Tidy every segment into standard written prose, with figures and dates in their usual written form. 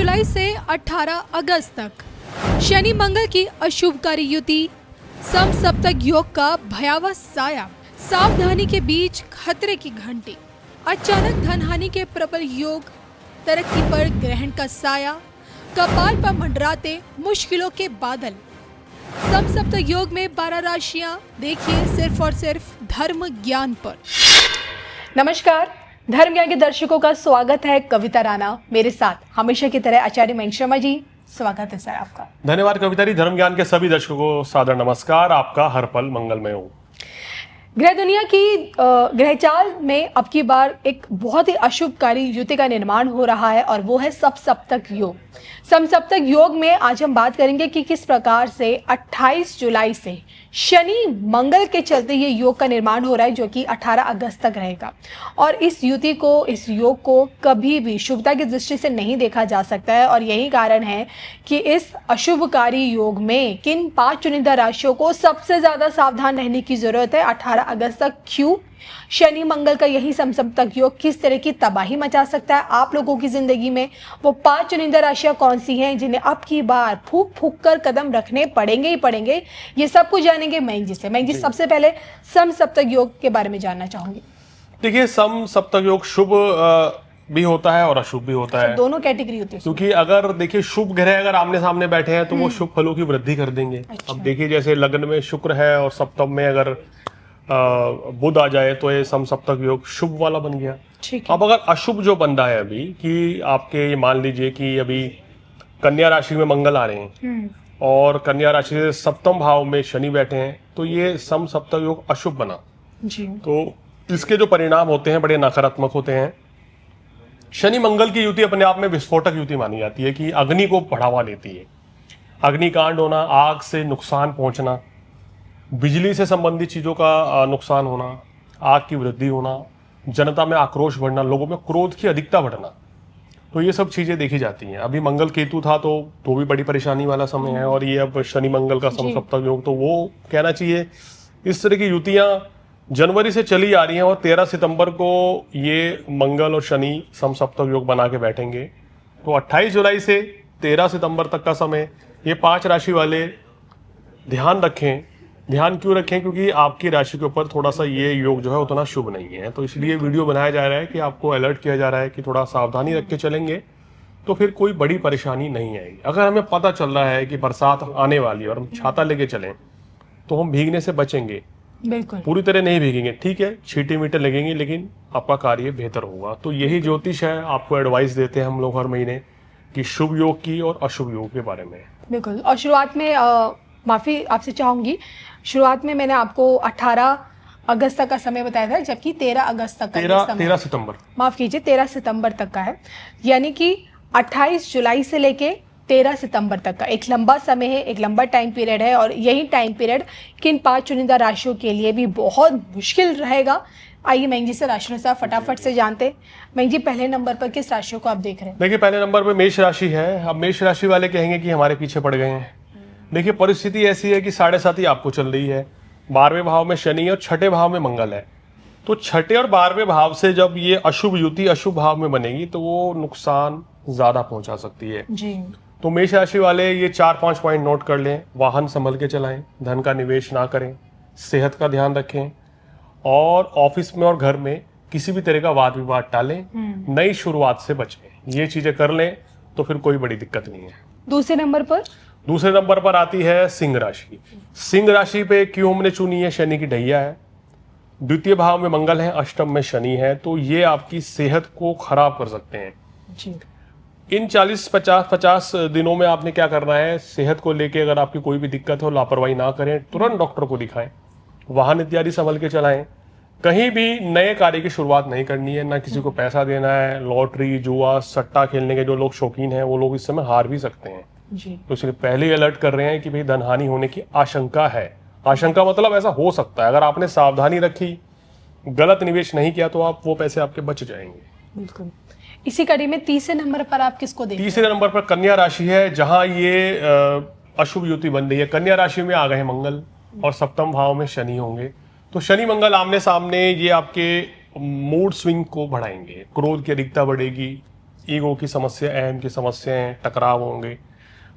जुलाई से 18 अगस्त तक शनि मंगल की अशुभकारी युति समसप्तक योग का भयावह साया, सावधानी के बीच खतरे की घंटी, अचानक धनहानि के प्रबल योग, तरक्की पर ग्रहण का साया, कपाल पर मंडराते मुश्किलों के बादल। समसप्तक योग में 12 राशियां, देखिए सिर्फ और सिर्फ धर्म ज्ञान पर। नमस्कार, धर्म ज्ञान के दर्शकों का स्वागत है। कविता राणा मेरे साथ हमेशा की तरह आचार्य मयंक शर्मा जी, स्वागत है सर आपका। धन्यवाद कविता जी। धर्म ज्ञान के सभी दर्शकों को सादर नमस्कार। आपका हर पल मंगलमय हो। ग्रह दुनिया की ग्रहचाल में अब की बार एक बहुत ही अशुभकारी युति का निर्माण हो रहा है और वो है समसप्तक योग। समसप्तक योग में आज हम बात करेंगे कि किस प्रकार से 28 जुलाई से शनि मंगल के चलते ये योग का निर्माण हो रहा है, जो कि 18 अगस्त तक रहेगा। और इस युति को, इस योग को कभी भी शुभता की दृष्टि से नहीं देखा जा सकता है। और यही कारण है कि इस अशुभकारी योग में किन 5 चुनिंदा राशियों को सबसे ज़्यादा सावधान रहने की ज़रूरत है 18 अगस्त तक। क्यों? शनि मंगल का यही समसप्तक योग किस तरह की तबाही मचा सकता है आप लोगों की जिंदगी में। वो 5 चुनिंदा राशियां कौन सी हैं जिन्हें अब की बार फूक फूक कर कदम रखने पड़ेंगे ही पड़ेंगे, ये सब कुछ जानेंगे मयंक जी से। मयंक जी, सबसे पहले समसप्तक योग के बारे में जानना चाहूंगी। देखिए, समसप्तक योग शुभ भी होता है और अशुभ भी होता है, दोनों कैटेगरी होती है। क्योंकि अगर देखिए शुभ ग्रह अगर आमने सामने बैठे हैं तो वो शुभ फलों की वृद्धि कर देंगे। अब देखिए, जैसे लग्न में शुक्र है और सप्तम में अगर बुध आ जाए तो ये समसप्तक योग शुभ वाला बन गया। अब अगर अशुभ जो बन रहा है अभी, कि आपके मान लीजिए कि अभी कन्या राशि में मंगल आ रहे हैं और कन्या राशि से सप्तम भाव में शनि बैठे हैं, तो ये समसप्तक योग अशुभ बना जी। तो इसके जो परिणाम होते हैं बड़े नकारात्मक होते हैं। शनि मंगल की युति अपने आप में विस्फोटक युति मानी जाती है कि अग्नि को बढ़ावा देती है। अग्निकांड होना, आग से नुकसान पहुंचना, बिजली से संबंधित चीजों का नुकसान होना, आग की वृद्धि होना, जनता में आक्रोश बढ़ना, लोगों में क्रोध की अधिकता बढ़ना, तो ये सब चीजें देखी जाती हैं। अभी मंगल केतु था तो भी बड़ी परेशानी वाला समय है, और ये अब शनि मंगल का समसप्तक योग, तो वो कहना चाहिए इस तरह की युतियां जनवरी से चली आ रही हैं और 13 सितंबर को ये मंगल और शनि समसप्तक योग बना के बैठेंगे। तो 28 जुलाई से 13 सितंबर तक का समय ये 5 राशि वाले ध्यान रखें। ध्यान क्यों रखें? क्योंकि आपकी राशि के ऊपर थोड़ा सा ये योग जो है उतना शुभ नहीं है, तो इसलिए वीडियो बनाया जा रहा है कि आपको अलर्ट किया जा रहा है कि थोड़ा सावधानी रख के चलेंगे तो फिर कोई बड़ी परेशानी नहीं आएगी। अगर हमें पता चल रहा है कि बरसात आने वाली है और हम छाता लेके चलें तो हम भीगने से बचेंगे, बिल्कुल पूरी तरह नहीं भीगेंगे, ठीक है, छींटे मीटे लगेंगे, लेकिन आपका कार्य बेहतर होगा। तो यही ज्योतिष है, आपको एडवाइस देते हैं हम लोग हर महीने कि शुभ योग की और अशुभ योग के बारे में। बिल्कुल। और शुरुआत में माफी आपसे चाहूंगी, शुरुआत में मैंने आपको 18 अगस्त तक का समय बताया था, जबकि 13 अगस्त तक का 13 सितंबर, माफ कीजिए, 13 सितंबर तक का है। यानी कि 28 जुलाई से लेके 13 सितंबर तक का एक लंबा समय है, एक लंबा टाइम पीरियड है। और यही टाइम पीरियड किन 5 चुनिंदा राशियों के लिए भी बहुत मुश्किल रहेगा। आइए मयंक जी से राशिनुसार फटाफट से जानते। मयंक जी, पहले नंबर पर किस राशियों को आप देख रहे हैं? देखिए, पहले नंबर पर मेष राशि है। अब मेष राशि वाले कहेंगे कि हमारे पीछे पड़ गए हैं। देखिए, परिस्थिति ऐसी है कि 7.5 आपको चल रही है। 12वें भाव में शनि और 6ठे भाव में मंगल है, तो 6ठे और 12वें भाव से जब ये अशुभ युति अशुभ भाव में बनेगी तो वो नुकसान ज्यादा पहुंचा सकती है जी। तो मेष राशि वाले ये 4-5 पॉइंट नोट कर लें। वाहन संभल के चलाएं, धन का निवेश ना करें, सेहत का ध्यान रखें, और ऑफिस में और घर में किसी भी तरह का वाद विवाद टालें, नई शुरुआत से बचें। ये चीजें कर लें तो फिर कोई बड़ी दिक्कत नहीं है। दूसरे नंबर पर आती है सिंह राशि। सिंह राशि पे क्यों हमने चुनी है? शनि की ढैया है, द्वितीय भाव में मंगल है, अष्टम में शनि है, तो ये आपकी सेहत को खराब कर सकते हैं जी। इन 40-50 दिनों में आपने क्या करना है? सेहत को लेके अगर आपकी कोई भी दिक्कत हो, लापरवाही ना करें, तुरंत डॉक्टर को दिखाएं, वाहन इत्यादि संभल के चलाएं, कहीं भी नए कार्य की शुरुआत नहीं करनी है, ना किसी को पैसा देना है। लॉटरी, जुआ, सट्टा खेलने के जो लोग शौकीन हैं वो लोग इस समय हार भी सकते हैं जी। तो इसलिए पहले ही अलर्ट कर रहे हैं कि भाई धनहानि होने की आशंका है। आशंका मतलब ऐसा हो सकता है, अगर आपने सावधानी रखी, गलत निवेश नहीं किया तो आप वो पैसे आपके बच जाएंगे। बिल्कुल। इसी कड़ी में तीसरे नंबर पर आप किसको देखते हैं? तीसरे नंबर पर कन्या राशि है, जहां ये अशुभ युति बन रही है। कन्या राशि में आ गए मंगल और सप्तम भाव में शनि होंगे, तो शनि मंगल आमने सामने ये आपके मूड स्विंग को बढ़ाएंगे, क्रोध की अधिकता बढ़ेगी, ईगो की समस्या, अहम की समस्याएं, टकराव होंगे।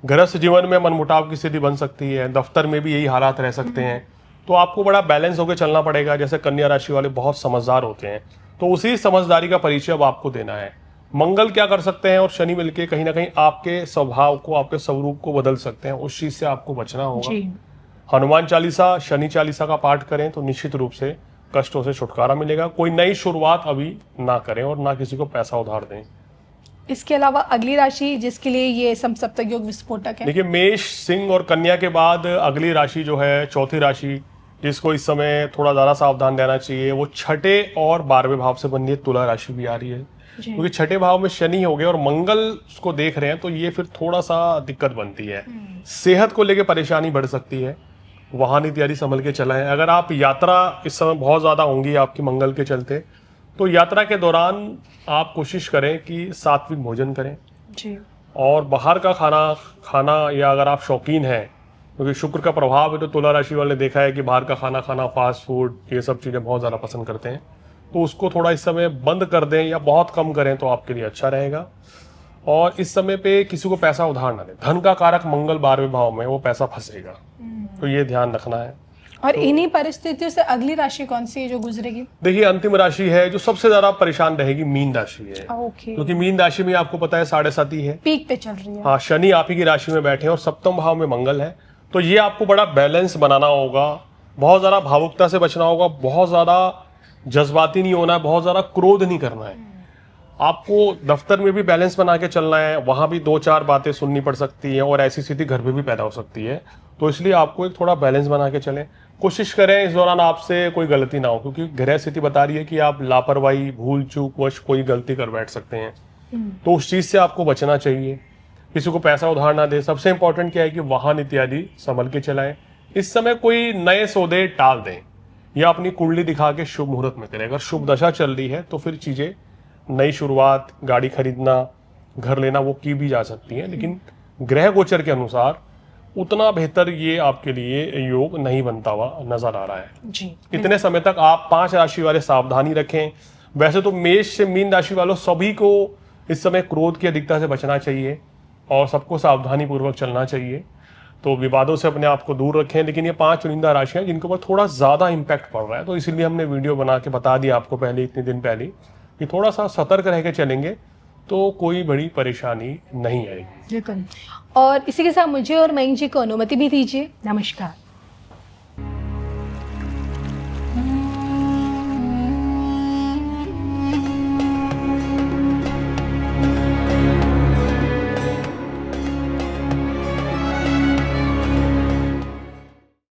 गृहस्थ जीवन में मनमुटाव की स्थिति बन सकती है, दफ्तर में भी यही हालात रह सकते हैं। तो आपको बड़ा बैलेंस होकर चलना पड़ेगा। जैसे कन्या राशि वाले बहुत समझदार होते हैं, तो उसी समझदारी का परिचय अब आपको देना है। मंगल क्या कर सकते हैं और शनि मिलके कहीं ना कहीं आपके स्वभाव को, आपके स्वरूप को बदल सकते हैं। उस चीज से आपको बचना होगा। जी। हनुमान चालीसा, शनि चालीसा का पाठ करें तो निश्चित रूप से कष्टों से छुटकारा मिलेगा। कोई नई शुरुआत अभी ना करें और ना किसी को पैसा उधार दें। इसके अलावा अगली राशि जिसके लिए ये समसप्तक योग विस्फोटक है, देखिए, मेष, सिंह और कन्या के बाद अगली राशि जो है, चौथी राशि, जिसको इस समय थोड़ा ज्यादा सावधान रहना चाहिए, वो छठे और 12वें भाव से बनी है, तुला राशि भी आ रही है। क्योंकि छठे भाव में शनि हो गए और मंगल उसको देख रहे हैं, तो ये फिर थोड़ा सा दिक्कत बनती है। सेहत को लेकर परेशानी बढ़ सकती है। वाहन इत्यादि संभल के चलाएं। अगर आप यात्रा इस समय बहुत ज्यादा होंगी आपकी मंगल के चलते, तो यात्रा के दौरान आप कोशिश करें कि सात्विक भोजन करें जी। और बाहर का खाना या अगर आप शौकीन हैं, क्योंकि शुक्र का प्रभाव है, तो तुला राशि वाले ने देखा है कि बाहर का खाना खाना, फास्ट फूड, ये सब चीज़ें बहुत ज़्यादा पसंद करते हैं। तो उसको थोड़ा इस समय बंद कर दें या बहुत कम करें तो आपके लिए अच्छा रहेगा। और इस समय पे किसी को पैसा उधार ना दें। धन का कारक मंगल 12वें भाव में, वो पैसा फंसेगा, तो ये ध्यान रखना है। और इन्हीं परिस्थितियों से अगली राशि कौन सी है जो गुजरेगी? देखिए, अंतिम राशि है जो सबसे ज्यादा परेशान रहेगी, मीन राशि है। ओके। क्योंकि मीन राशि में आपको पता है 7.5 है, पीक पे चल रही है। हाँ, शनि आप ही की राशि में बैठे हैं और सप्तम भाव में मंगल है। तो ये आपको बड़ा बैलेंस बनाना होगा। बहुत ज्यादा भावुकता से बचना होगा, बहुत ज्यादा जज्बाती नहीं होना है, बहुत ज्यादा क्रोध नहीं करना है। आपको दफ्तर में भी बैलेंस बना के चलना है, वहां भी 2-4 बातें सुननी पड़ सकती हैं और ऐसी स्थिति घर में भी पैदा हो सकती है। तो इसलिए आपको एक थोड़ा बैलेंस बना के चलें। कोशिश करें इस दौरान आपसे कोई गलती ना हो, क्योंकि ग्रह स्थिति बता रही है कि आप लापरवाही, भूल चूक वश कोई गलती कर बैठ सकते हैं। तो उस चीज से आपको बचना चाहिए। किसी को पैसा उधार ना दे। सबसे इंपॉर्टेंट क्या है कि वाहन इत्यादि संभल के चलाएं। इस समय कोई नए सौदे टाल दें या अपनी कुंडली दिखा के शुभ मुहूर्त में करें। अगर शुभ दशा चल रही है तो फिर चीजें, नई शुरुआत, गाड़ी खरीदना, घर लेना, वो की भी जा सकती है। लेकिन ग्रह गोचर के अनुसार उतना बेहतर ये आपके लिए योग नहीं बनता हुआ नजर आ रहा है जी। इतने समय तक। आप 5 राशि वाले सावधानी रखें। वैसे तो मेष से मीन राशि वालों सभी को इस समय क्रोध की अधिकता से बचना चाहिए और सबको सावधानी पूर्वक चलना चाहिए। तो विवादों से अपने आप को दूर रखें। लेकिन ये 5 चुनिंदा राशियां जिनके ऊपर थोड़ा ज्यादा इम्पैक्ट पड़ रहा है, तो इसीलिए हमने वीडियो बना के बता दिया आपको पहले, इतने दिन पहले, कि थोड़ा सा सतर्क रह के चलेंगे तो कोई बड़ी परेशानी नहीं आएगी। बिल्कुल। और इसी के साथ मुझे और मयंक जी को अनुमति भी दीजिए। नमस्कार।